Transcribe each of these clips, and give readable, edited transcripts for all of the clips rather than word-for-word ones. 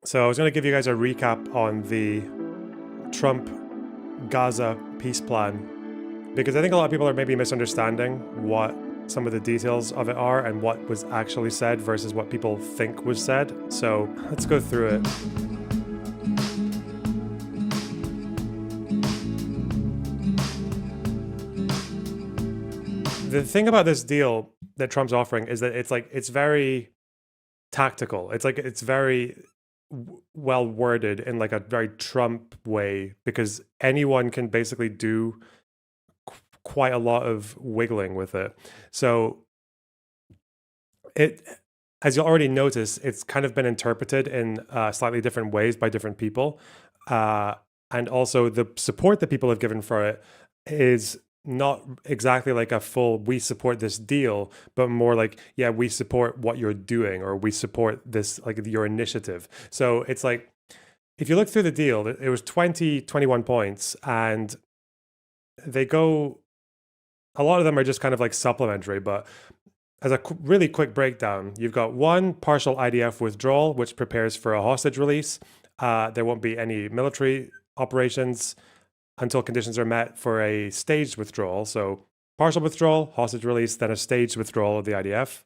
So I was going to give you guys a recap on the Trump-Gaza peace plan, because I think a lot of people are maybe misunderstanding what some of the details of it are and what was actually said versus what people think was said. So let's go through it. The thing about this deal that Trump's offering is that it's very tactical. It's very well worded in like a very Trump way, because anyone can basically do quite a lot of wiggling with it. So it, as you'll already notice, it's kind of been interpreted in slightly different ways by different people. And also the support that people have given for it is not exactly like a full we support this deal, but more like, yeah, we support what you're doing, or we support this, like your initiative. So it's like, if you look through the deal, it was 21 points, and they go, a lot of them are just kind of like supplementary, but as a really quick breakdown, you've got one, partial IDF withdrawal, which prepares for a hostage release. There won't be any military operations until conditions are met for a staged withdrawal. So partial withdrawal, hostage release, then a staged withdrawal of the IDF.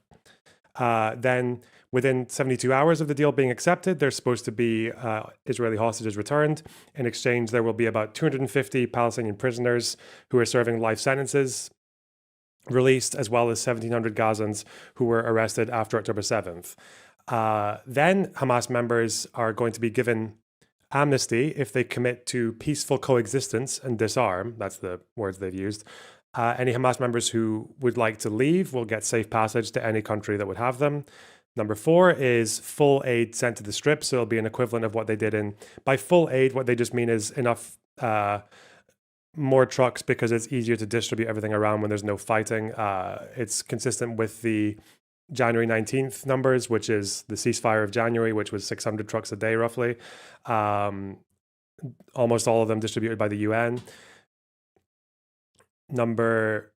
Then within 72 hours of the deal being accepted, there's supposed to be Israeli hostages returned. In exchange, there will be about 250 Palestinian prisoners who are serving life sentences released, as well as 1,700 Gazans who were arrested after October 7th. Then Hamas members are going to be given amnesty if they commit to peaceful coexistence and disarm. That's the words they've used. Any Hamas members who would like to leave will get safe passage to any country that would have them. Number 4 is full aid sent to the Strip. So it'll be an equivalent of what they did in, by full aid, what they just mean is enough more trucks, because it's easier to distribute everything around when there's no fighting. It's consistent with the January 19th numbers, which is the ceasefire of January, which was 600 trucks a day roughly. Almost all of them distributed by the UN. Number,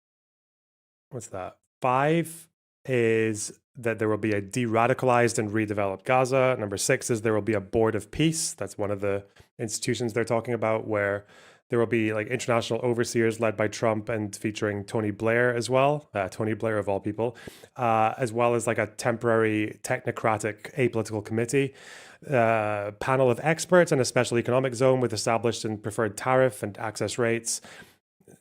what's that? 5 is that there will be a de-radicalized and redeveloped Gaza. Number 6 is there will be a board of peace. That's one of the institutions they're talking about, where there will be like international overseers led by Trump and featuring Tony Blair as well, Tony Blair of all people, as well as like a temporary technocratic apolitical committee, panel of experts, and a special economic zone with established and preferred tariff and access rates.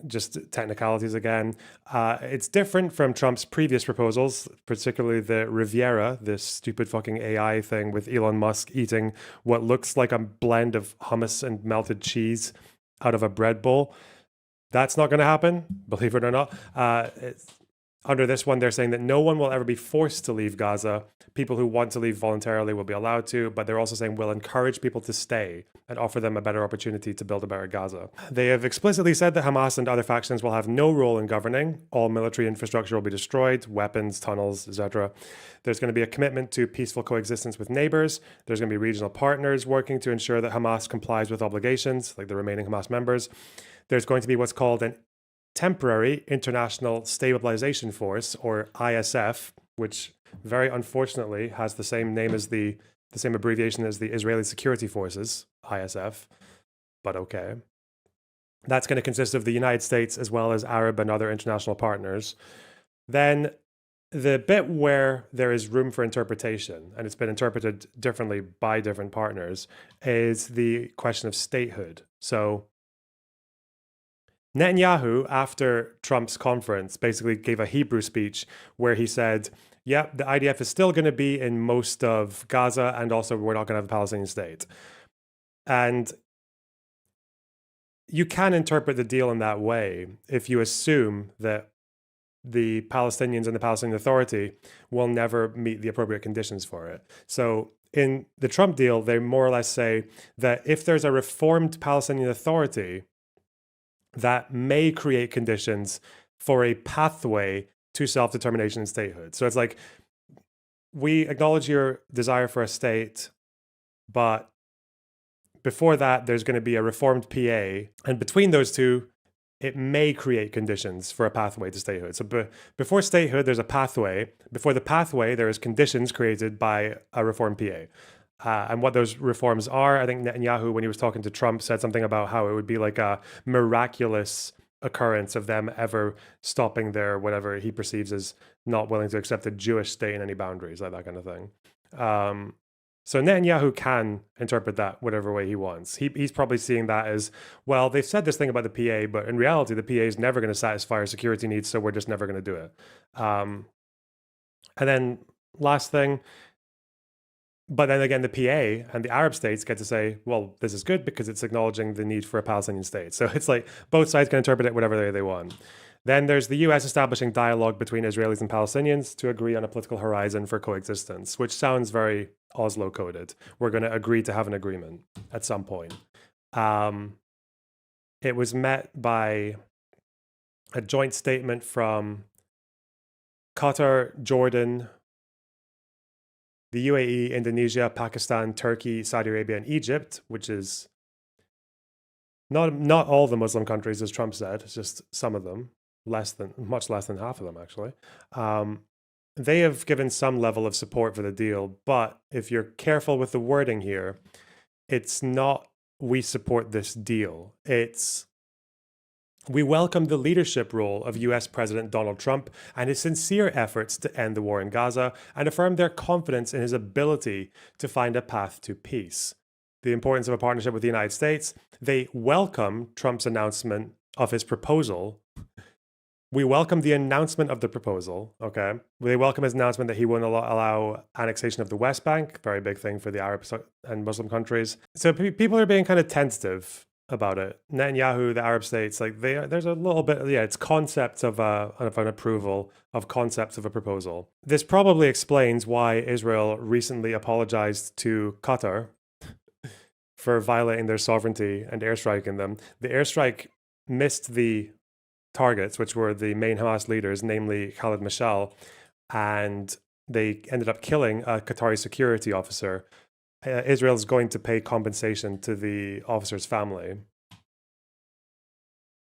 Just technicalities again. It's different from Trump's previous proposals, particularly the Riviera, this stupid fucking AI thing with Elon Musk eating what looks like a blend of hummus and melted cheese out of a bread bowl. That's not going to happen, believe it or not. Under this one, they're saying that no one will ever be forced to leave Gaza. People who want to leave voluntarily will be allowed to, but they're also saying we'll encourage people to stay and offer them a better opportunity to build a better Gaza. They have explicitly said that Hamas and other factions will have no role in governing. All military infrastructure will be destroyed, weapons, tunnels, etc. There's going to be a commitment to peaceful coexistence with neighbors. There's going to be regional partners working to ensure that Hamas complies with obligations, like the remaining Hamas members. There's going to be what's called an Temporary International Stabilization Force, or ISF, which very unfortunately has the same name as the same abbreviation as the Israeli Security Forces, ISF, but okay. That's going to consist of the United States as well as Arab and other international partners. Then the bit where there is room for interpretation, and it's been interpreted differently by different partners, is the question of statehood. So Netanyahu, after Trump's conference, basically gave a Hebrew speech where he said, yeah, the IDF is still going to be in most of Gaza, and also we're not going to have a Palestinian state. And you can interpret the deal in that way if you assume that the Palestinians and the Palestinian Authority will never meet the appropriate conditions for it. So in the Trump deal, they more or less say that if there's a reformed Palestinian Authority, that may create conditions for a pathway to self-determination and statehood. So it's like, we acknowledge your desire for a state, but before that, there's going to be a reformed PA. And between those two, it may create conditions for a pathway to statehood. So before statehood, there's a pathway. Before the pathway, there is conditions created by a reformed PA. And what those reforms are. I think Netanyahu, when he was talking to Trump, said something about how it would be like a miraculous occurrence of them ever stopping their whatever he perceives as not willing to accept a Jewish state in any boundaries, like that kind of thing. So Netanyahu can interpret that whatever way he wants. He's probably seeing that as, well, they've said this thing about the PA, but in reality, the PA is never going to satisfy our security needs, so we're just never going to do it. And then last thing, but then again, the PA and the Arab states get to say, well, this is good because it's acknowledging the need for a Palestinian state. So it's like both sides can interpret it whatever way they want. Then there's the US establishing dialogue between Israelis and Palestinians to agree on a political horizon for coexistence, which sounds very Oslo coded. We're going to agree to have an agreement at some point. It was met by a joint statement from Qatar, Jordan, the UAE, Indonesia, Pakistan, Turkey, Saudi Arabia, and Egypt, which is not all the Muslim countries, as Trump said. It's just some of them, much less than half of them, actually. They have given some level of support for the deal, but if you're careful with the wording here, it's not "we support this deal." It's "we welcome the leadership role of US President Donald Trump and his sincere efforts to end the war in Gaza and affirm their confidence in his ability to find a path to peace. The importance of a partnership with the United States. They welcome Trump's announcement of his proposal. We welcome the announcement of the proposal, okay? They welcome his announcement that he won't allow annexation of the West Bank, very big thing for the Arab and Muslim countries. So people are being kind of tentative about it. Netanyahu, the Arab states, like there's a little bit, it's concepts of an approval, of concepts of a proposal. This probably explains why Israel recently apologized to Qatar for violating their sovereignty and airstriking them. The airstrike missed the targets, which were the main Hamas leaders, namely Khalid Mashal, and they ended up killing a Qatari security officer. Israel is going to pay compensation to the officer's family.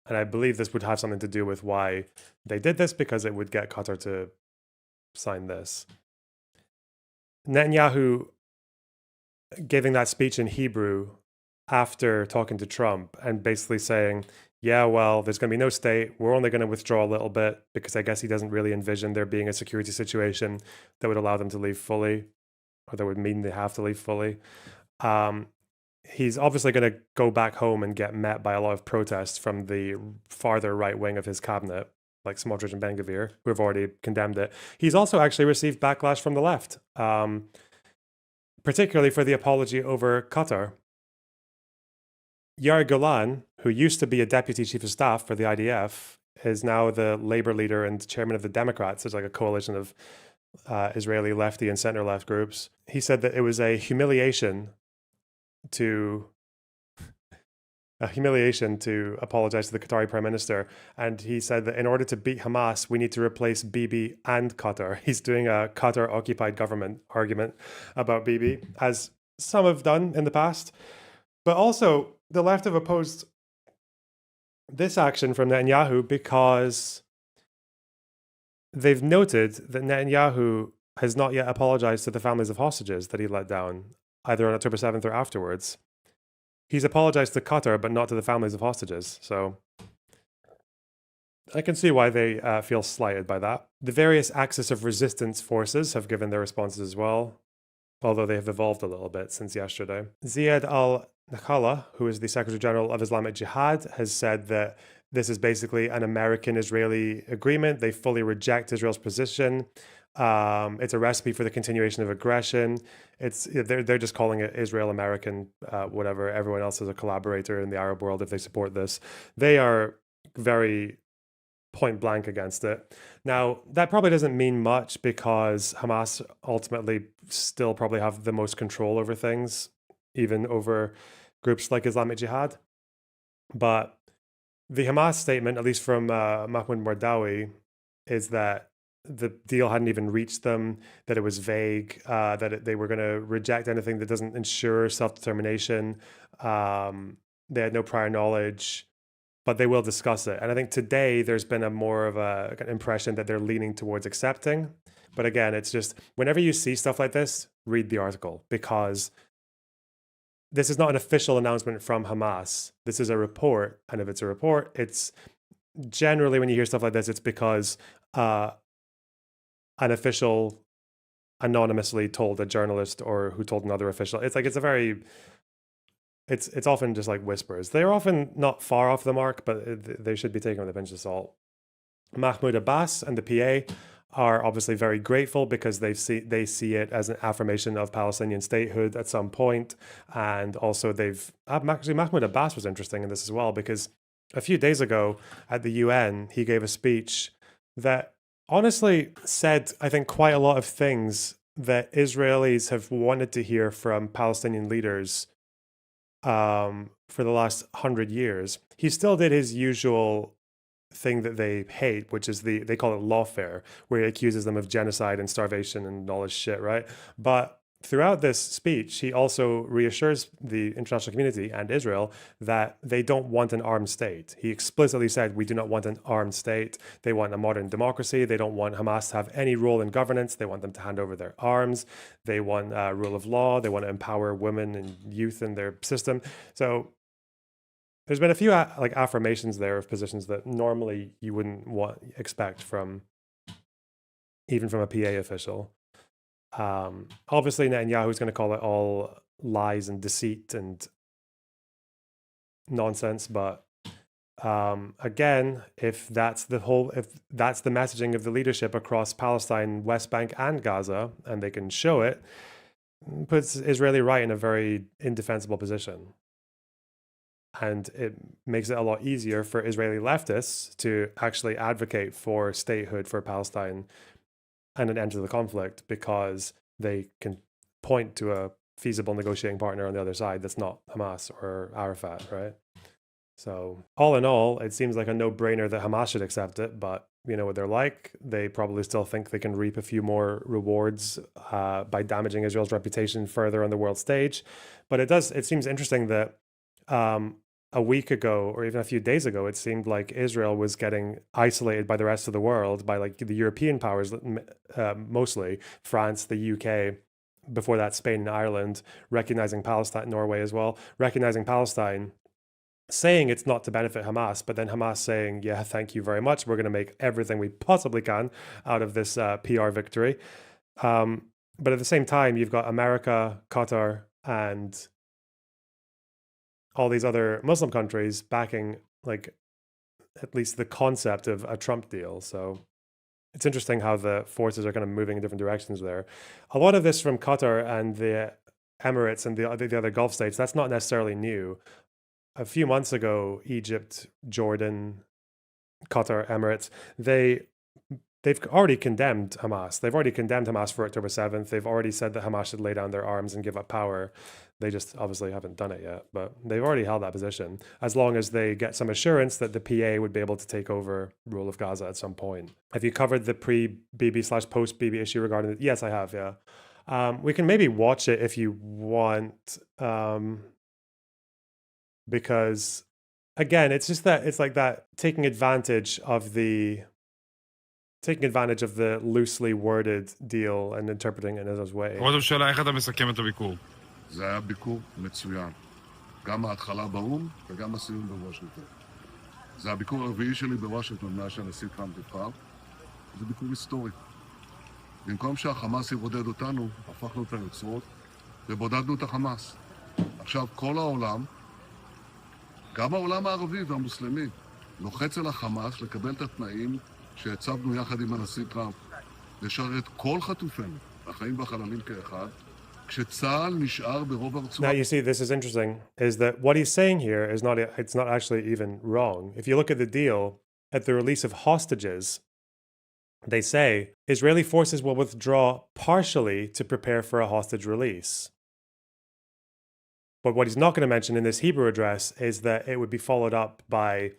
And I believe this would have something to do with why they did this, because it would get Qatar to sign this. Netanyahu giving that speech in Hebrew after talking to Trump and basically saying, yeah, well, there's going to be no state. We're only going to withdraw a little bit, because I guess he doesn't really envision there being a security situation that would allow them to leave fully, or that would mean they have to leave fully. He's obviously going to go back home and get met by a lot of protests from the farther right wing of his cabinet, like Smotrich and Ben-Gvir, who have already condemned it. He's also actually received backlash from the left, particularly for the apology over Qatar. Yair Golan, who used to be a deputy chief of staff for the IDF, is now the labor leader and chairman of the Democrats. There's like a coalition of Israeli lefty and center-left groups. He said that it was a humiliation to apologize to the Qatari prime minister. And he said that in order to beat Hamas, we need to replace Bibi and Qatar. He's doing a Qatar-occupied government argument about Bibi, as some have done in the past. But also, the left have opposed this action from Netanyahu because they've noted that Netanyahu has not yet apologized to the families of hostages that he let down, either on October 7th or afterwards. He's apologized to Qatar, but not to the families of hostages. So I can see why they feel slighted by that. The various axis of resistance forces have given their responses as well, although they have evolved a little bit since yesterday. Ziad al-Nakhala, who is the Secretary General of Islamic Jihad, has said that this is basically an American-Israeli agreement. They fully reject Israel's position. It's a recipe for the continuation of aggression. They're just calling it Israel-American, whatever. Everyone else is a collaborator in the Arab world if they support this. They are very point blank against it. Now, that probably doesn't mean much because Hamas ultimately still probably have the most control over things, even over groups like Islamic Jihad. But the Hamas statement, at least from Mahmoud Mardawi, is that the deal hadn't even reached them, that it was vague, they were going to reject anything that doesn't ensure self-determination. They had no prior knowledge, but they will discuss it. And I think today there's been a more of an impression that they're leaning towards accepting. But again, it's just whenever you see stuff like this, read the article, because this is not an official announcement from Hamas. This is a report. And if it's a report, it's generally, when you hear stuff like this, it's because an official anonymously told a journalist or who told another official. It's like, it's often just like whispers. They're often not far off the mark, but they should be taken with a pinch of salt. Mahmoud Abbas and the PA are obviously very grateful because they see it as an affirmation of Palestinian statehood at some point. And also actually Mahmoud Abbas was interesting in this as well, because a few days ago at the UN, he gave a speech that honestly said, I think, quite a lot of things that Israelis have wanted to hear from Palestinian leaders for the last 100 years. He still did his usual thing that they hate, which is they call it lawfare, where he accuses them of genocide and starvation and all this shit, right? But throughout this speech, he also reassures the international community and Israel that they don't want an armed state. He explicitly said, we do not want an armed state. They want a modern democracy. They don't want Hamas to have any role in governance. They want them to hand over their arms. They want rule of law. They want to empower women and youth in their system. So there's been a few affirmations there of positions that normally you wouldn't expect from even from a PA official. Obviously, Netanyahu is going to call it all lies and deceit and nonsense. But again, if that's the messaging of the leadership across Palestine, West Bank, and Gaza, and they can show it, puts Israeli right in a very indefensible position. And it makes it a lot easier for Israeli leftists to actually advocate for statehood for Palestine and an end to the conflict, because they can point to a feasible negotiating partner on the other side that's not Hamas or Arafat, right? So all in all, it seems like a no-brainer that Hamas should accept it, but you know what they're like. They probably still think they can reap a few more rewards by damaging Israel's reputation further on the world stage. But it seems interesting that a week ago, or even a few days ago, it seemed like Israel was getting isolated by the rest of the world, by like the European powers, mostly France, the UK, before that Spain and Ireland, recognizing Palestine, Norway as well, recognizing Palestine, saying it's not to benefit Hamas, but then Hamas saying, yeah, thank you very much. We're going to make everything we possibly can out of this PR victory. But at the same time, you've got America, Qatar, and all these other Muslim countries backing, like, at least the concept of a Trump deal. So it's interesting how the forces are kind of moving in different directions there. A lot of this from Qatar and the Emirates and the other Gulf states, that's not necessarily new. A few months ago, Egypt, Jordan, Qatar, Emirates, they've already condemned Hamas. They've already condemned Hamas for October 7th. They've already said that Hamas should lay down their arms and give up power. They just obviously haven't done it yet, but they've already held that position, as long as they get some assurance that the PA would be able to take over rule of Gaza at some point. Have you covered the pre-Bibi/post-Bibi issue regarding it? Yes, I have, yeah. We can maybe watch it if you want, because, again, it's just that it's like that taking advantage of the loosely worded deal and interpreting it in his way. ראש הממשלה, איך אתה מסכם את הביקור? זה היה ביקור מצוין. גם ההתחלה באו"ם וגם הסיום בוושינגטון. זה הביקור הרביעי שלי בוושינגטון מאז שהנשיא טראמפ נבחר. זה ביקור היסטורי. במקום שהחמאס יבודד אותנו, הפכנו את היוצרות ובודדנו את החמאס. עכשיו כל העולם, גם העולם הערבי והמוסלמי, לוחץ על החמאס לקבל את התנאים שהצבנו יחד עם הנשיא טראמפ, לשרת כל חטופינו, החיים והחללים כאחד, כשצה"ל נשאר ברוב ארצות. Now you see, this is interesting, is that what he's saying here is it's not actually even wrong. If you look at the deal, at the release of hostages, they say Israeli forces will withdraw partially to prepare for a hostage release. But what he's not going to mention in this Hebrew address is that it would be followed up by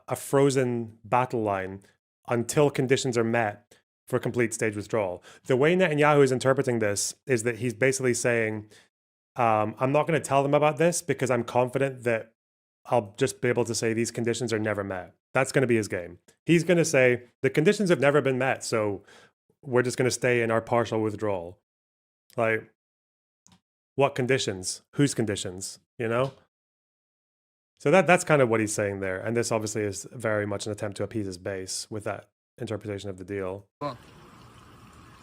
a frozen battle line until conditions are met for complete stage withdrawal. The way Netanyahu is interpreting this is that he's basically saying, I'm not going to tell them about this because I'm confident that I'll just be able to say these conditions are never met. That's going to be his game. He's going to say the conditions have never been met, so we're just going to stay in our partial withdrawal. Like, what conditions? Whose conditions? You know? So that's kind of what he's saying there. And this obviously is very much an attempt to appease his base with that interpretation of the deal.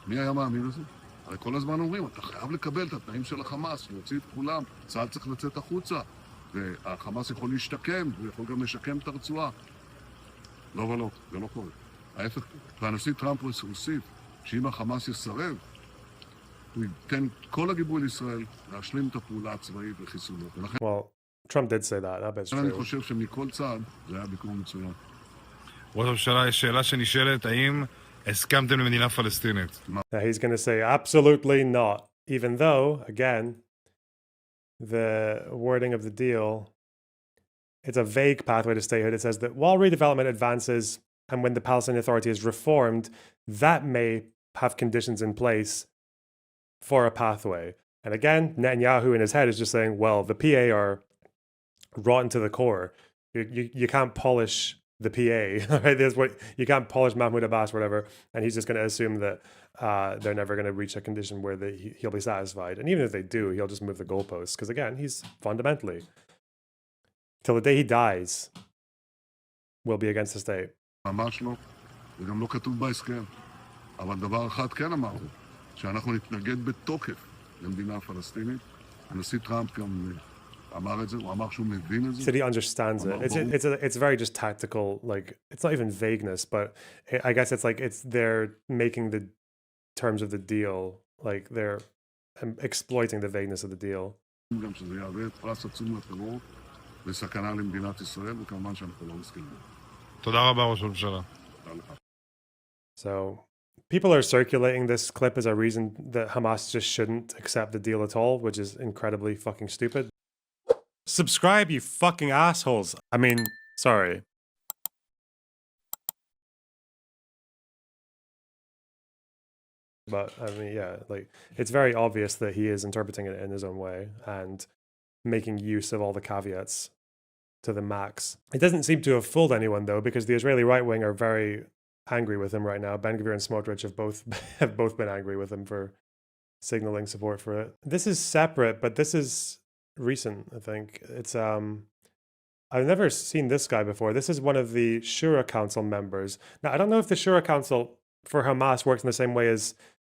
מי היה מאמין לזה? הרי כל הזמן אומרים, אתה חייב לקבל את התנאים של החמאס, להוציא את כולם, צה"ל צריך לצאת החוצה, והחמאס יכול להשתקם, ויכול גם לשקם את הרצועה. לא ולא, זה לא קורה. ההפך, והנשיא טראמפ הוסיף, שאם החמאס יסרב, הוא ייתן כל הגיבוי לישראל להשלים את הפעולה הצבאית וחיסולו. Well, Trump did say that. That is true. אני חושב שמכל צעד זה היה ביקור מצוין. ראש הממשלה, יש שאלה שנשאלת, האם הסכמתם למדינה פלסטינית? Now he's going to say absolutely not, even though, again, the wording of the deal, it's a vague pathway to statehood. It says that while redevelopment advances and when the Palestinian Authority is reformed, that may have conditions in place for a pathway. And again, Netanyahu in his head is just saying, well, the PA are rotten to the core. You can't polish the PA, right? There's what you can't polish Mahmoud Abbas, whatever, and he's just going to assume that they're never going to reach a condition where he'll be satisfied. And even if they do, he'll just move the goalposts because again, he's fundamentally, till the day he dies, will be against the state. ממש לא, זה גם לא כתוב בהסכם. אבל דבר אחד כן אמרנו, שאנחנו נתנגד בתוקף למדינה פלסטינית. הנשיא טראמפ גם אמר את זה, הוא אמר שהוא מבין את זה. So he understands it. It's very just tactical, like, it's not even vagueness, but I guess it's like they're making the terms of the deal, like they're exploiting the vagueness of the deal. גם שזה יהווה פרס עצום לטרור וסכנה למדינת ישראל, וכמובן שאנחנו לא מסכימים. תודה רבה, ראש הממשלה. תודה לך. So people are circulating this clip as a reason that Hamas just shouldn't accept the deal at all, which is incredibly fucking stupid. Subscribe, you fucking assholes. I mean, sorry. But I mean, yeah, like, it's very obvious that he is interpreting it in his own way and making use of all the caveats to the max. It doesn't seem to have fooled anyone though, because the Israeli right wing are very angry with him right now. Ben-Gvir and Smotrich have both been angry with him for signaling support for it. This is separate, but this is recent, I think. It's I've never seen this guy before. This is one of the Shura Council members. Now, I don't know if the Shura Council for Hamas works in the same way as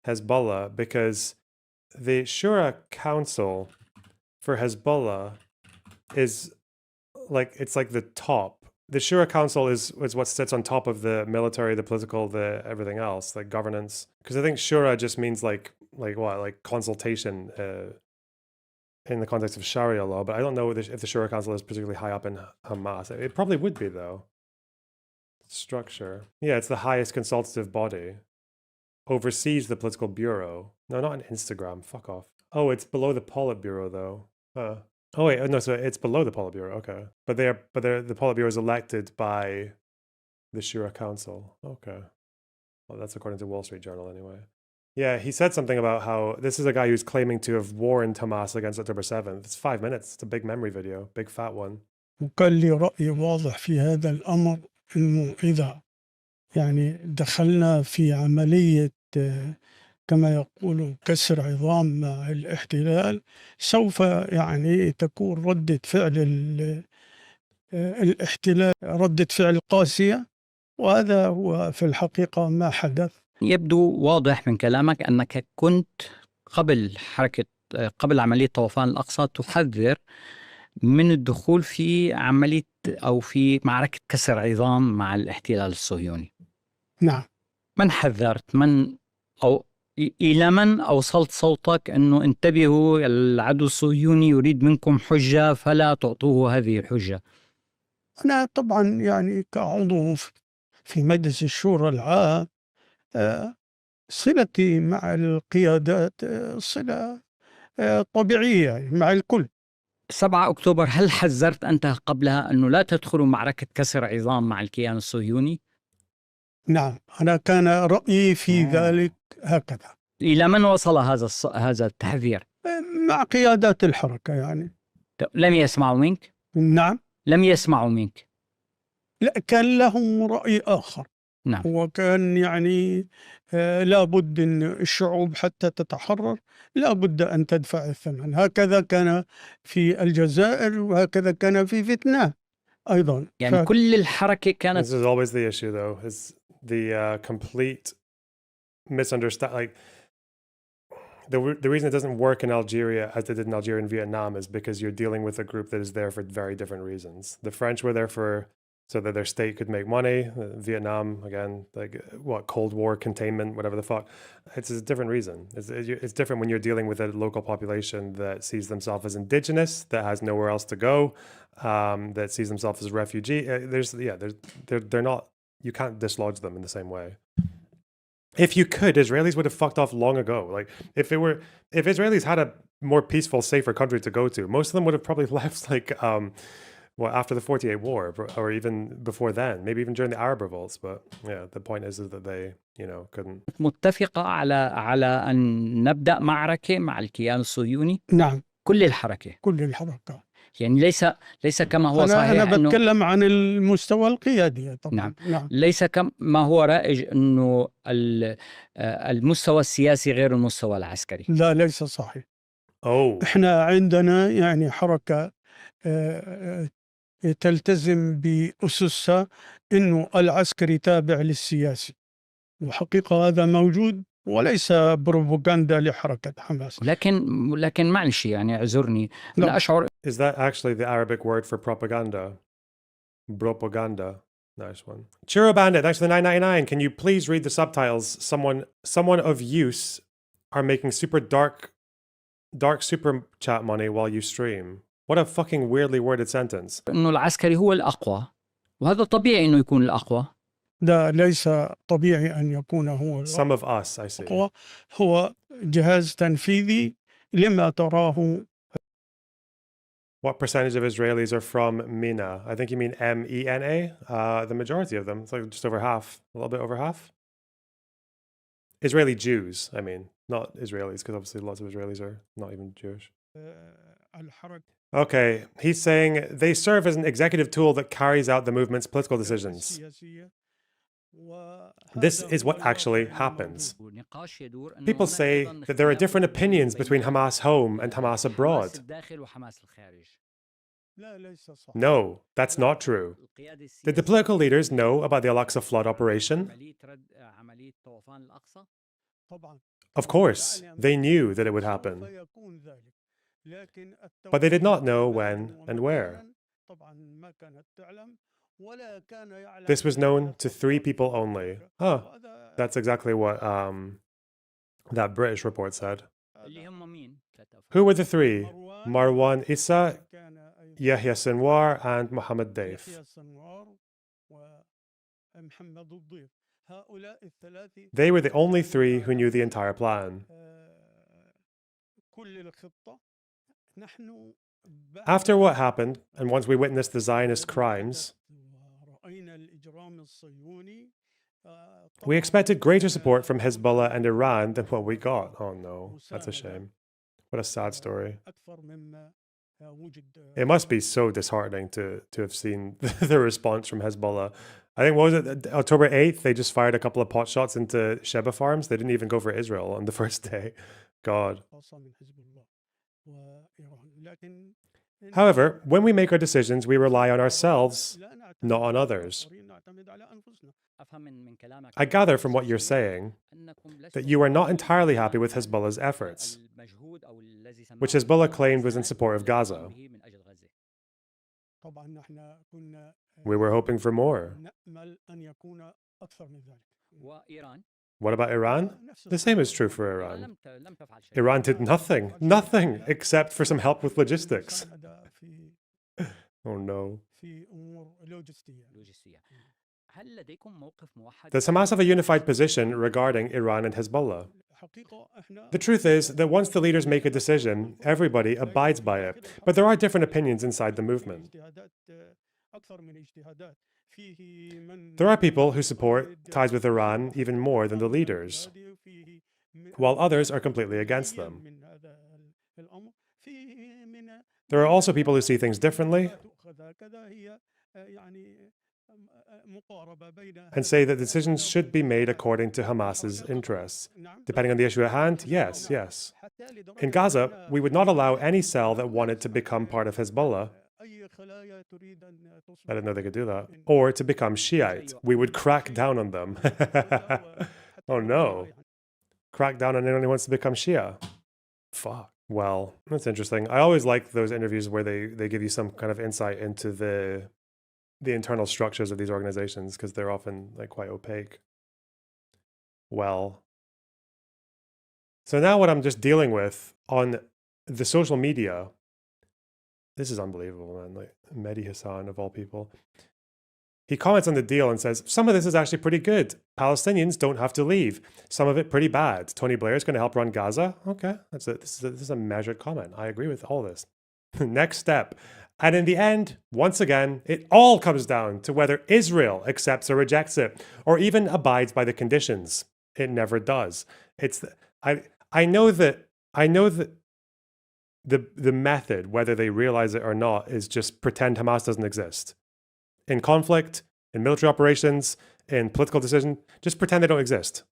Hezbollah, because the Shura Council for Hezbollah is like, it's like the top. The Shura Council is what sits on top of the military, the political, the everything else, like governance. Because I think Shura just means like what, like consultation in the context of Sharia law. But I don't know if the Shura Council is particularly high up in Hamas. It probably would be though. Structure. Yeah, it's the highest consultative body. Oversees the political bureau. No, not on Instagram. Fuck off. Oh, it's below the Politburo though. Oh wait, no, so it's below the Politburo. Okay, but the Politburo is elected by the Shura Council. Okay, well, that's according to Wall Street Journal anyway. Yeah, he said something about how this is a guy who's claiming to have warned Hamas against October 7th. It's 5 minutes. It's a big memory video, big fat one. وكان لي رأي واضح في هذا الأمر إنه إذا يعني دخلنا في عملية كما يقولون كسر عظام مع الاحتلال سوف يعني تكون ردة فعل الاحتلال ردة فعل قاسية، وهذا هو في الحقيقة ما حدث. يبدو واضح من كلامك أنك كنت قبل عملية طوفان الأقصى تحذر من الدخول في عملية أو في معركة كسر عظام مع الاحتلال الصهيوني. نعم. من حذرت؟ أو إلى من أوصلت صوتك أنه انتبهوا، العدو الصهيوني يريد منكم حجة فلا تعطوه هذه الحجة؟ أنا طبعا يعني كعضو في مجلس الشورى العام صلتي مع القيادات صلة طبيعية مع الكل. 7 أكتوبر هل حذرت أنت قبلها أنه لا تدخلوا معركة كسر عظام مع الكيان الصهيوني؟ نعم، أنا كان رأيي في ذلك هكذا. إلى من وصل هذا التحذير؟ مع قيادات الحركة يعني. لم يسمعوا منك؟ نعم. لم يسمعوا منك؟ لا، كان لهم رأي آخر. نعم. وكان يعني لابد أن الشعوب حتى تتحرر لابد أن تدفع الثمن. هكذا كان في الجزائر وهكذا كان في فيتنام أيضا. يعني كل الحركة كانت This is always the issue, though, is the complete misunderstand. Like the reason it doesn't work in Algeria as it did in Algeria and Vietnam is because you're dealing with a group that is there for very different reasons. The French were there for so that their state could make money. Vietnam, again, like what, Cold War containment, whatever the fuck. It's a different reason. It's different when you're dealing with a local population that sees themselves as indigenous, that has nowhere else to go, that sees themselves as refugee. They're not. You can't dislodge them in the same way. If you could, Israelis would have fucked off long ago. Like if Israelis had a more peaceful, safer country to go to, most of them would have probably left like after the 48 war or even before then, maybe even during the Arab revolts. But yeah, the point is that they, couldn't. متفقة على أن نبدأ معركة مع الكيان الصهيوني. نعم، كل الحركة. كل الحركة. يعني ليس كما هو صحيح. أنا بتكلم عن المستوى القيادي طبعا. نعم. ليس كما هو رائج أنه المستوى السياسي غير المستوى العسكري. لا، ليس صحيح. إحنا عندنا يعني حركة تلتزم بأسسها إنه العسكري تابع للسياسي، وحقيقة هذا موجود وليس بروباغندا لحركة حماس. لكن معلش يعني اعذرني، أنا أشعر. Is that actually the Arabic word for propaganda? Propaganda. Nice one. Chiro Bandit, thanks for the 9.99. Can you please read the subtitles? Someone of use are making super dark super chat money while you stream. What a fucking weirdly worded sentence. إنه العسكري هو الأقوى، وهذا طبيعي إنه يكون الأقوى. لا، ليس طبيعي أن يكون هو Some of us, I see. هو جهاز تنفيذي لما تراه. What percentage of Israelis are from MENA? I think you mean MENA. The majority of them, it's like just over half, a little bit over half. Israeli Jews, I mean, not Israelis, because obviously lots of Israelis are not even Jewish. Okay, he's saying they serve as an executive tool that carries out the movement's political decisions. This is what actually happens. People say that there are different opinions between Hamas home and Hamas abroad. No, that's not true. Did the political leaders know about the Al-Aqsa flood operation? Of course, they knew that it would happen. But they did not know when and where. This was known to 3 people only. That's exactly what that British report said. Who were the 3? Marwan Issa, Yahya Sinwar, and Mohammed Daif. They were the only 3 who knew the entire plan. After what happened, and once we witnessed the Zionist crimes, we expected greater support from Hezbollah and Iran than what we got. Oh no, that's a shame. What a sad story. It must be so disheartening to have seen the response from Hezbollah. I think, what was it, October 8th, they just fired a couple of pot shots into Sheba farms. They didn't even go for Israel on the first day. God. However, when we make our decisions, we rely on ourselves, not on others. I gather from what you're saying that you are not entirely happy with Hezbollah's efforts, which Hezbollah claimed was in support of Gaza. We were hoping for more. What about Iran? The same is true for Iran. Iran did nothing except for some help with logistics. Oh no. Does Hamas have a unified position regarding Iran and Hezbollah? The truth is that once the leaders make a decision, everybody abides by it. But there are different opinions inside the movement. There are people who support ties with Iran even more than the leaders, while others are completely against them. There are also people who see things differently, and say that decisions should be made according to Hamas's interests. Depending on the issue at hand, yes, yes. In Gaza, we would not allow any cell that wanted to become part of Hezbollah. I didn't know they could do that. Or to become Shiite. We would crack down on them. Oh no. Crack down on anyone who wants to become Shia. Fuck. Well, that's interesting. I always like those interviews where they give you some kind of insight into the internal structures of these organizations, because they're often like quite opaque. Well, so now what I'm just dealing with on the social media, this is unbelievable, man. Like Mehdi Hassan of all people. He comments on the deal and says, some of this is actually pretty good. Palestinians don't have to leave. Some of it pretty bad. Tony Blair is going to help run Gaza. Okay, this is a measured comment. I agree with all this. Next step. And in the end, once again, it all comes down to whether Israel accepts or rejects it, or even abides by the conditions. It never does. I know that the method, whether they realize it or not, is just pretend Hamas doesn't exist. In conflict, in military operations, in political decision, just pretend they don't exist.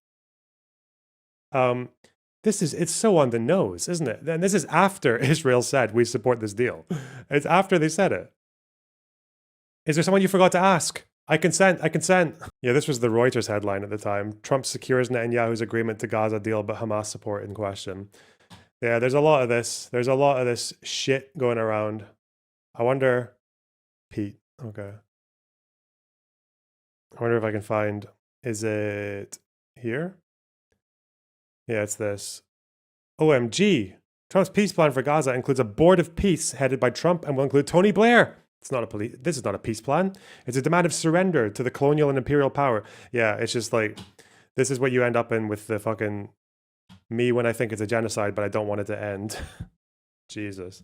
It's so on the nose, isn't it? And this is after Israel said we support this deal. It's after they said it. Is there someone you forgot to ask? I consent. Yeah, this was the Reuters headline at the time. Trump secures Netanyahu's agreement to Gaza deal, but Hamas support in question. Yeah, there's a lot of this. There's a lot of this shit going around. I wonder, Pete, okay. I wonder if I can find, is it here? Yeah, it's this. OMG. Trump's peace plan for Gaza includes a board of peace headed by Trump and will include Tony Blair. This is not a peace plan. It's a demand of surrender to the colonial and imperial power. Yeah, it's just like, this is what you end up in with the fucking me when I think it's a genocide, but I don't want it to end. Jesus.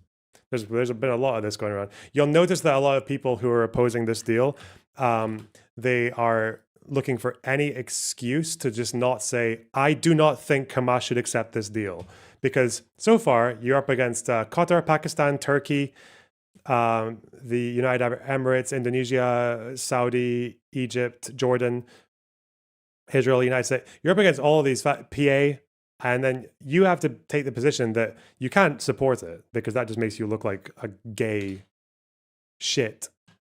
There's been a lot of this going around. You'll notice that a lot of people who are opposing this deal, they are looking for any excuse to just not say, I do not think Hamas should accept this deal. Because so far, you're up against Qatar, Pakistan, Turkey, the United Arab Emirates, Indonesia, Saudi, Egypt, Jordan, Israel, United States. You're up against all of these, PA, and then you have to take the position that you can't support it because that just makes you look like a gay shit.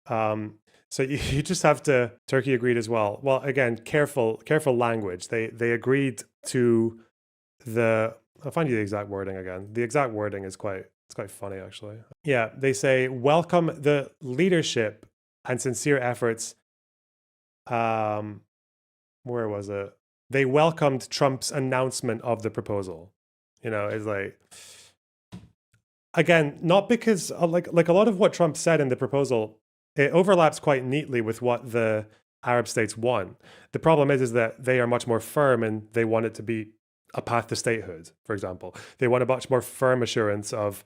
So you just have to, Turkey agreed as well. Well, again, careful language. They agreed to I'll find you the exact wording again. The exact wording is quite funny, actually. Yeah, they say, welcome the leadership and sincere efforts. Where was it? They welcomed Trump's announcement of the proposal. It's like, again, not because like a lot of what Trump said in the proposal, it overlaps quite neatly with what the Arab states want. The problem is that they are much more firm and they want it to be a path to statehood, for example. They want a much more firm assurance of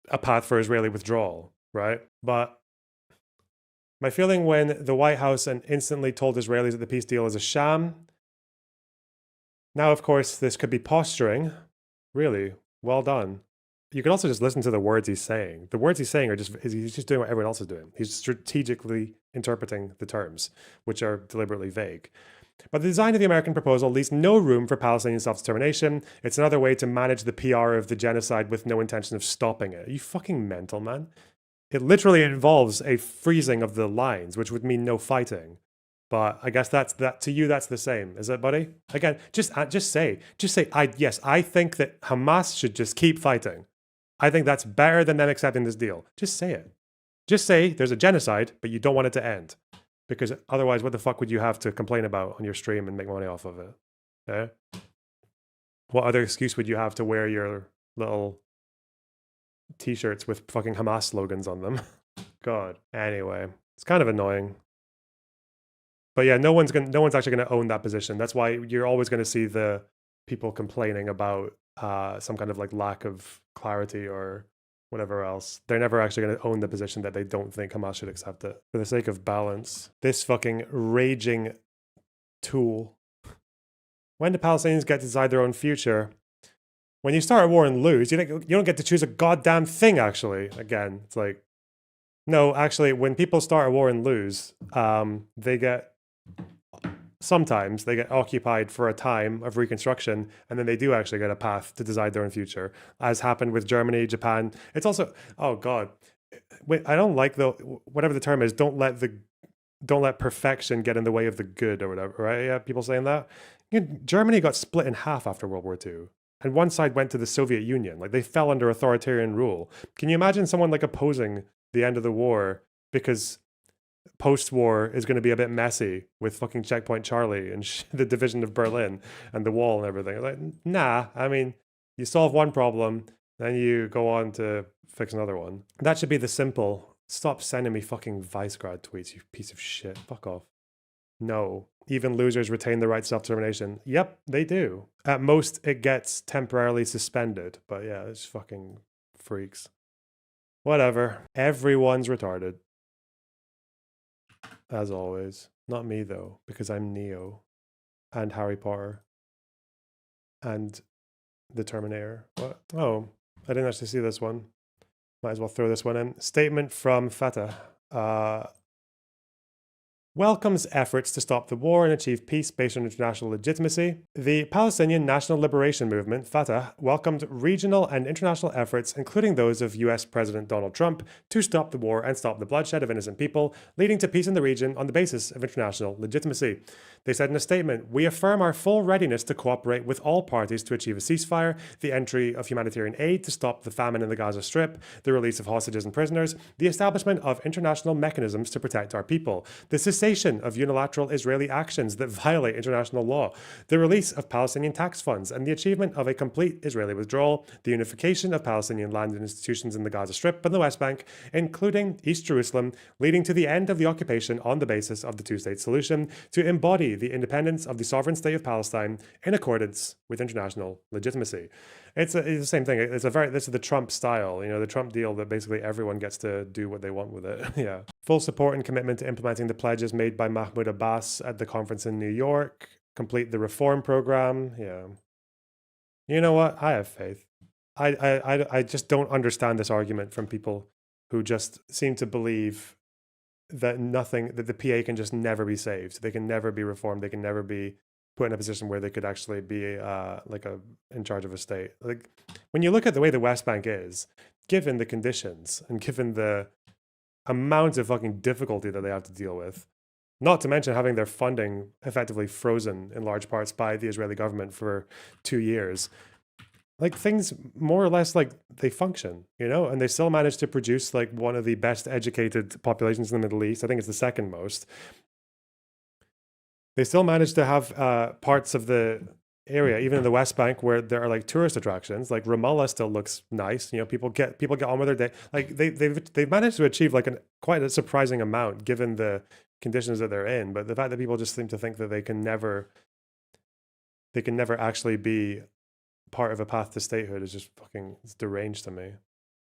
a path for Israeli withdrawal, right? But my feeling when the White House instantly told Israelis that the peace deal is a sham. Now, of course, this could be posturing. Really, well done. You can also just listen to the words he's saying. The words he's saying he's just doing what everyone else is doing. He's strategically interpreting the terms, which are deliberately vague. But the design of the American proposal leaves no room for Palestinian self-determination. It's another way to manage the PR of the genocide with no intention of stopping it. Are you fucking mental, man? It literally involves a freezing of the lines, which would mean no fighting. But I guess that to you, that's the same. Is it, buddy? Again, just say, I think that Hamas should just keep fighting. I think that's better than them accepting this deal. Just say it. Just say there's a genocide, but you don't want it to end. Because otherwise, what the fuck would you have to complain about on your stream and make money off of it? Okay? What other excuse would you have to wear your little t-shirts with fucking Hamas slogans on them? God. Anyway, it's kind of annoying. But yeah, no one's actually going to own that position. That's why you're always going to see the people complaining about some kind of like lack of clarity or whatever else. They're never actually going to own the position that they don't think Hamas should accept it. For the sake of balance, this fucking raging tool. When do Palestinians get to decide their own future? When you start a war and lose, you don't get to choose a goddamn thing, actually. Again, it's like, No, actually, when people start a war and lose, sometimes they get occupied for a time of reconstruction, and then they do actually get a path to decide their own future, as happened with Germany, Japan. It's also, oh God, wait, I don't like whatever the term is, don't let perfection get in the way of the good or whatever, right? Yeah, people saying that. Germany got split in half after World War II. And one side went to the Soviet Union. Like, they fell under authoritarian rule. Can you imagine someone like opposing the end of the war because post-war is going to be a bit messy with fucking Checkpoint Charlie and the division of Berlin and the wall and everything? Like, nah, I mean, you solve one problem, then you go on to fix another one. That should be the simple. Stop sending me fucking Vicegrad tweets, you piece of shit. Fuck off. No. Even losers retain the right to self-determination. Yep, they do. At most, it gets temporarily suspended. But yeah, it's fucking freaks. Whatever. Everyone's retarded. As always. Not me, though, because I'm Neo. And Harry Potter. And the Terminator. What? Oh, I didn't actually see this one. Might as well throw this one in. Statement from Fatah. Welcomes efforts to stop the war and achieve peace based on international legitimacy. The Palestinian National Liberation Movement, Fatah, welcomed regional and international efforts, including those of US President Donald Trump, to stop the war and stop the bloodshed of innocent people, leading to peace in the region on the basis of international legitimacy. They said in a statement, "We affirm our full readiness to cooperate with all parties to achieve a ceasefire, the entry of humanitarian aid to stop the famine in the Gaza Strip, the release of hostages and prisoners, the establishment of international mechanisms to protect our people, the cessation of unilateral Israeli actions that violate international law, the release of Palestinian tax funds, and the achievement of a complete Israeli withdrawal, the unification of Palestinian land and institutions in the Gaza Strip and the West Bank, including East Jerusalem, leading to the end of the occupation on the basis of the two-state solution, to embody the independence of the sovereign state of Palestine in accordance with international legitimacy." It's the same thing. This is the Trump style, the Trump deal that basically everyone gets to do what they want with it. Yeah. Full support and commitment to implementing the pledges made by Mahmoud Abbas at the conference in New York. Complete the reform program. Yeah. You know what? I have faith. I just don't understand this argument from people who just seem to believe that the PA can just never be saved. They can never be reformed. They can never be put in a position where they could actually be in charge of a state. Like, when you look at the way the West Bank is, given the conditions and given the amount of fucking difficulty that they have to deal with, not to mention having their funding effectively frozen in large parts by the Israeli government for 2 years, like, things more or less, like, they function, and they still manage to produce like one of the best educated populations in the Middle East. I think it's the second most. They still manage to have parts of the area, even in the West Bank, where there are like tourist attractions. Like Ramallah still looks nice. People get on with their day. Like they've managed to achieve like quite a surprising amount given the conditions that they're in. But the fact that people just seem to think that they can never actually be part of a path to statehood is just fucking, it's deranged to me.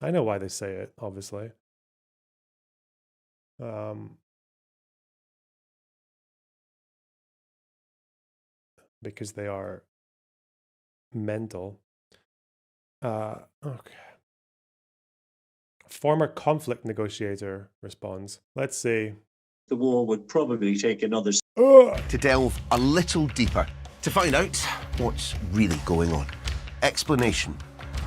I know why they say it, obviously. Because they are mental. Okay. Former conflict negotiator responds. Let's see. The war would probably take another... To delve a little deeper, to find out what's really going on. Explanation,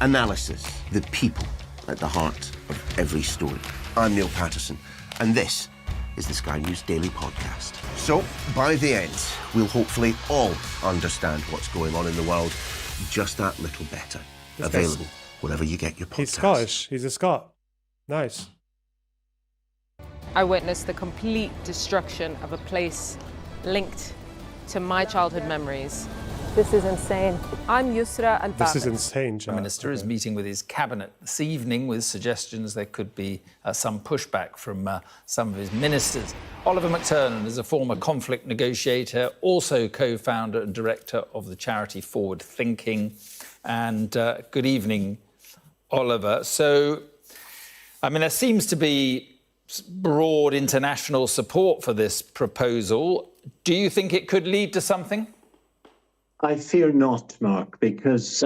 analysis, the people at the heart of every story. I'm Neil Patterson, and this is the Sky News Daily Podcast. So, by the end, we'll hopefully all understand what's going on in the world just that little better. Available wherever you get your podcasts. He's Scottish. He's a Scot. Nice. I witnessed the complete destruction of a place linked to my childhood memories. This is insane. I'm Yusra and This is insane, Jack. The Minister is meeting with his cabinet this evening with suggestions there could be some pushback from some of his ministers. Oliver McTurnan is a former conflict negotiator, also co-founder and director of the charity Forward Thinking. And good evening, Oliver. So, there seems to be broad international support for this proposal. Do you think it could lead to something? I fear not, Mark, because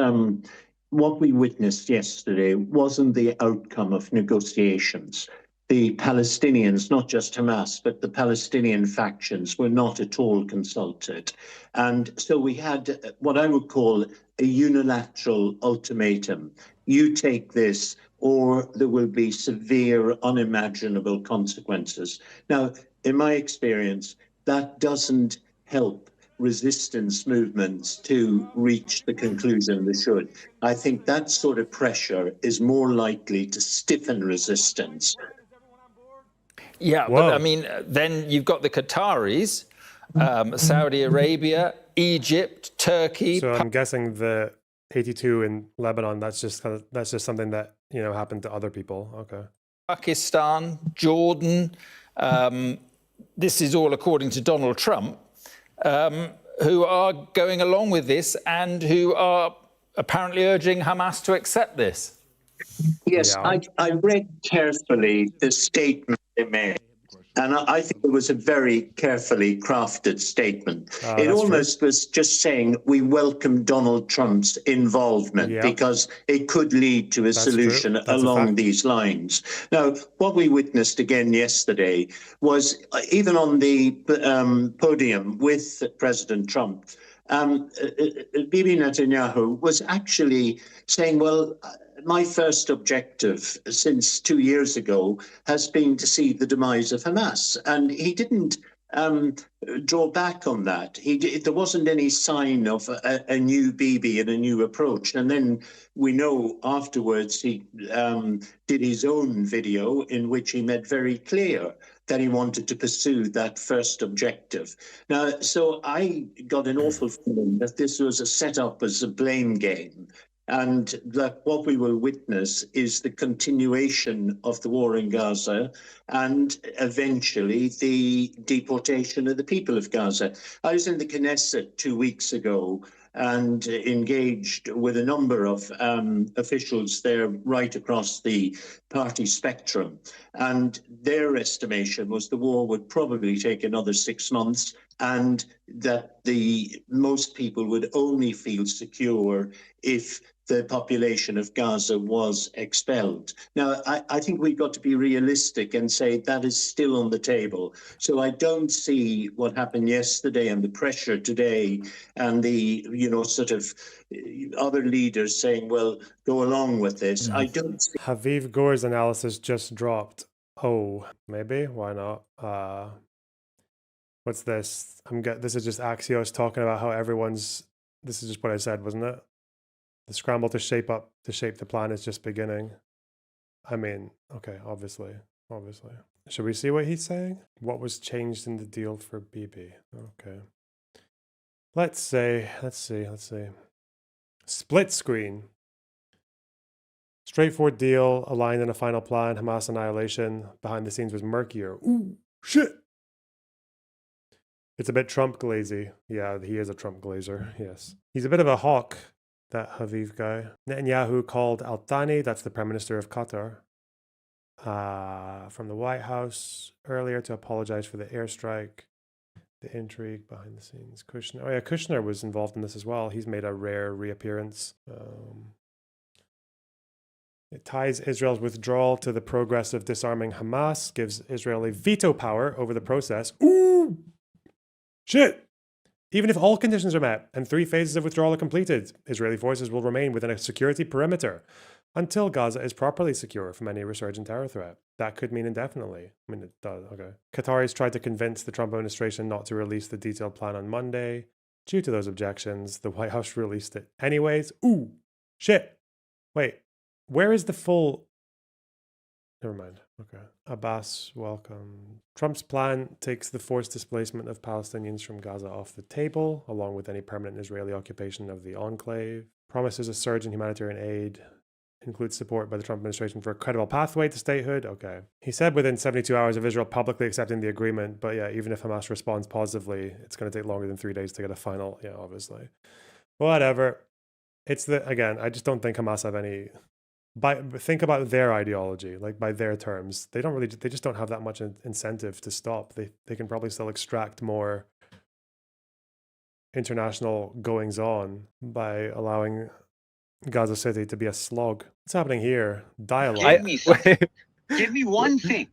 what we witnessed yesterday wasn't the outcome of negotiations. the Palestinians, not just Hamas, but the Palestinian factions were not at all consulted. And so we had what I would call a unilateral ultimatum. You take this, or there will be severe, unimaginable consequences. Now, in my experience, that doesn't help resistance movements to reach the conclusion they should. I think that sort of pressure is more likely to stiffen resistance. Yeah, Whoa. but I mean, then you've got the Qataris, Saudi Arabia, Egypt, Turkey. So I'm guessing the 82 in Lebanon, that's just something that, you know, happened to other people. Okay. Pakistan, Jordan. This is all according to Donald Trump, who are going along with this and who are apparently urging Hamas to accept this. Yes, Yeah. I read carefully the statement they made, and I think it was a very carefully crafted statement. It that's almost was just saying we welcome Donald Trump's involvement Yeah. because it could lead to a That's solution true. That's a along fact. these lines. Now, what we witnessed again yesterday was even on the podium with President Trump, Bibi Netanyahu was actually saying, well, my first objective since 2 years ago has been to see the demise of Hamas. And he didn't draw back on that. There wasn't any sign of a new Bibi and a new approach. And then we know afterwards he did his own video in which he made very clear that he wanted to pursue that first objective. Now, so I got an awful feeling that this was a setup as a blame game, and that what we will witness is the continuation of the war in Gaza and eventually the deportation of the people of Gaza. I was in the Knesset 2 weeks ago and engaged with a number of officials there right across the party spectrum. And their estimation was the war would probably take another 6 months, and that most people would only feel secure if the population of Gaza was expelled. Now, I think we've got to be realistic and say that is still on the table. So I don't see what happened yesterday and the pressure today and the, sort of other leaders saying, well, go along with this. I don't see. Haviv Gore's analysis just dropped. Oh, maybe? Why not? What's this? This is just Axios talking about how this is just what I said, wasn't it? The scramble to shape the plan is just beginning. I mean, okay, obviously. Should we see what he's saying? What was changed in the deal for BB? Okay. Let's see. Split screen. Straightforward deal, aligned in a final plan, Hamas annihilation. Behind the scenes was murkier. Ooh, shit! It's a bit Trump glazy. Yeah, he is a Trump glazer, yes. He's a bit of a hawk, that Haviv guy. Netanyahu called Al-Thani, that's the Prime Minister of Qatar, from the White House earlier to apologize for the airstrike. The intrigue behind the scenes. Kushner. Oh yeah, Kushner was involved in this as well. He's made a rare reappearance. It ties Israel's withdrawal to the progress of disarming Hamas, gives Israeli veto power over the process. Ooh! Shit! Even if all conditions are met and 3 phases of withdrawal are completed, Israeli forces will remain within a security perimeter until Gaza is properly secure from any resurgent terror threat. That could mean indefinitely. I mean, it does, okay. Qataris tried to convince the Trump administration not to release the detailed plan on Monday. Due to those objections, the White House released it anyways. Ooh, shit. Wait, where is the full... Never mind, okay. Abbas, welcome. Trump's plan takes the forced displacement of Palestinians from Gaza off the table, along with any permanent Israeli occupation of the enclave. Promises a surge in humanitarian aid. Includes support by the Trump administration for a credible pathway to statehood. Okay. He said within 72 hours of Israel publicly accepting the agreement, but yeah, even if Hamas responds positively, it's going to take longer than 3 days to get a final, yeah, obviously. Whatever. Again, I just don't think Hamas have any... think about their ideology, like by their terms. They just don't have that much incentive to stop. They can probably still extract more international goings on by allowing Gaza City to be a slog. What's happening here? Dialogue. Give me one thing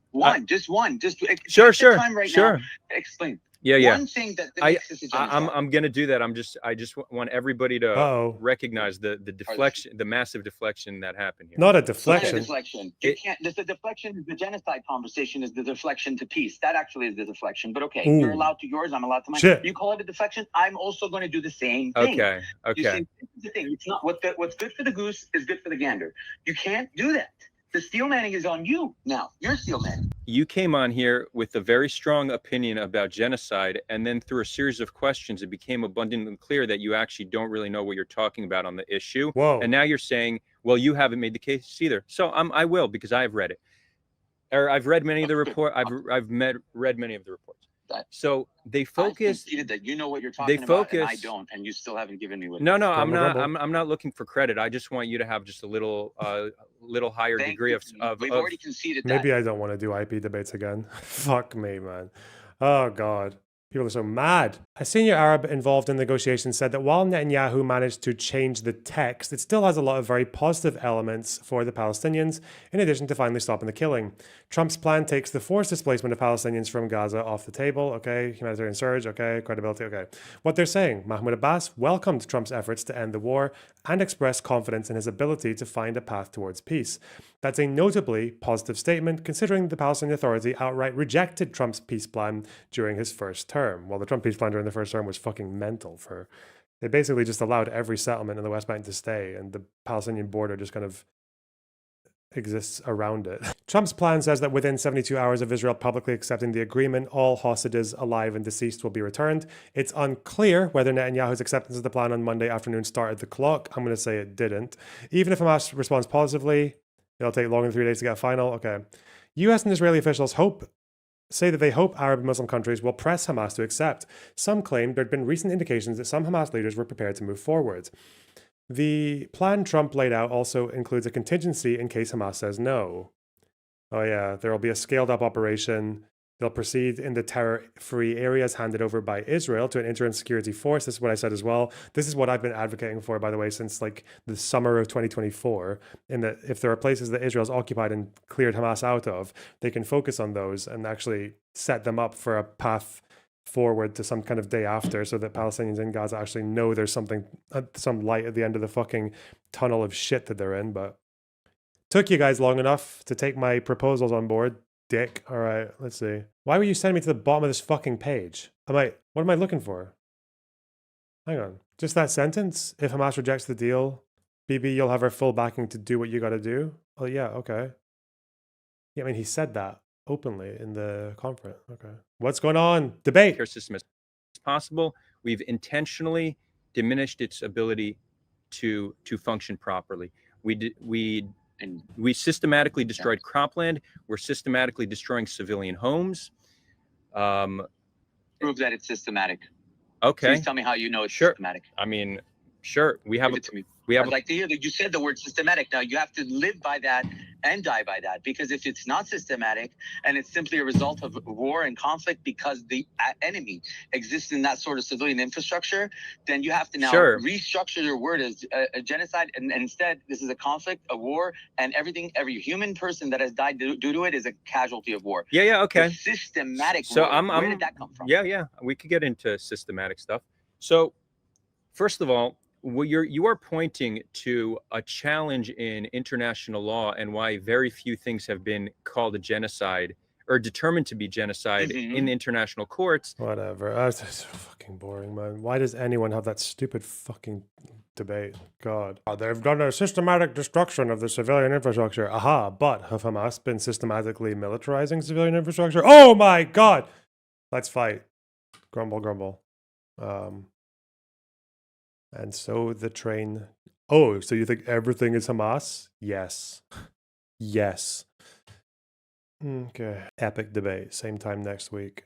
Just one. Just Sure, take the sure, time right sure. now. Explain. Yeah. One thing that makes this a genocide. I'm gonna do that. I just want everybody to Uh-oh. recognize the deflection, the massive deflection that happened here. Not a It's not a deflection. deflection. You can't. The deflection, the genocide conversation is the deflection to peace. That actually is the deflection. But okay, Ooh. you're allowed to yours. I'm allowed to mine. Shit. You call it a deflection. I'm also going to do the same thing. Okay. You see, this is the thing. It's not what's good for the goose is good for the gander. You can't do that. The steel manning is on you now. You're steel manning. You came on here with a very strong opinion about genocide, and then through a series of questions, it became abundantly clear that you actually don't really know what you're talking about on the issue. Whoa. And now you're saying, well, you haven't made the case either. So I will, because I've read it. Or I've read many of the report. I've read many of the reports. So they focus. That you know what you're talking about, and I don't, and you still haven't given me what. No, I'm not. I'm not looking for credit. I just want you to have just a little higher degree of. We've already conceded that. Maybe I don't want to do IP debates again. Fuck me, man. Oh God. People are so mad. A senior Arab involved in negotiations said that while Netanyahu managed to change the text, it still has a lot of very positive elements for the Palestinians, in addition to finally stopping the killing. Trump's plan takes the forced displacement of Palestinians from Gaza off the table. Okay, humanitarian surge. Okay, credibility. Okay. What they're saying, Mahmoud Abbas welcomed Trump's efforts to end the war and expressed confidence in his ability to find a path towards peace. That's a notably positive statement, considering the Palestinian Authority outright rejected Trump's peace plan during his first term. Well, the Trump peace plan during the first term was fucking mental. They basically just allowed every settlement in the West Bank to stay, and the Palestinian border just kind of exists around it. Trump's plan says that within 72 hours of Israel publicly accepting the agreement, all hostages alive and deceased will be returned. It's unclear whether Netanyahu's acceptance of the plan on Monday afternoon started the clock. I'm going to say it didn't. Even if Hamas responds positively, it'll take longer than 3 days to get a final. Okay. US and Israeli officials say that they hope Arab and Muslim countries will press Hamas to accept. Some claim there had been recent indications that some Hamas leaders were prepared to move forward. The plan Trump laid out also includes a contingency in case Hamas says no. Oh yeah, there will be a scaled-up operation. They'll proceed in the terror-free areas handed over by Israel to an interim security force. This is what I said as well. This is what I've been advocating for, by the way, since like the summer of 2024, in that if there are places that Israel's occupied and cleared Hamas out of, they can focus on those and actually set them up for a path forward to some kind of day after, so that Palestinians in Gaza actually know there's some light at the end of the fucking tunnel of shit that they're in. But took you guys long enough to take my proposals on board, dick. All right, let's see. Why were you sending me to the bottom of this fucking page? What am I looking for? Hang on. Just that sentence? If Hamas rejects the deal, BB, you'll have our full backing to do what you got to do. Oh yeah, okay. Yeah, I mean, he said that openly in the conference. Okay. What's going on? Debate. System as possible. We've intentionally diminished its ability to function properly. We systematically destroyed cropland. We're systematically destroying civilian homes. Prove that it's systematic. Okay. Please tell me how you know it's systematic. I mean, sure. I'd like to hear that you said the word systematic. Now you have to live by that and die by that, because if it's not systematic and it's simply a result of war and conflict because the enemy exists in that sort of civilian infrastructure, then you have to now restructure your word as a genocide, and instead this is a conflict, a war, and every human person that has died due to it is a casualty of war. Yeah, okay. The systematic so word, where did that come from? Yeah, we could get into systematic stuff. So first of all, you are pointing to a challenge in international law and why very few things have been called a genocide or determined to be genocide in international courts. Whatever. That's so fucking boring, man. Why does anyone have that stupid fucking debate? God. They've done a systematic destruction of the civilian infrastructure. Aha, but have Hamas been systematically militarizing civilian infrastructure? Oh my God. Let's fight. Grumble, grumble. And so the train. Oh, so you think everything is Hamas? Yes. Yes. Okay. Epic debate. Same time next week.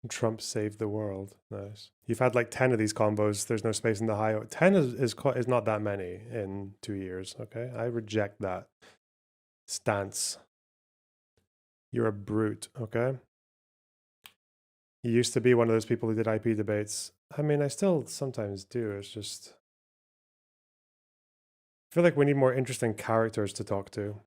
Trump saved the world. Nice. You've had like 10 of these combos. There's no space in the high. 10 is not that many in 2 years. Okay. I reject that stance. You're a brute. Okay. You used to be one of those people who did IP debates. I mean, I still sometimes do. It's just, I feel like we need more interesting characters to talk to.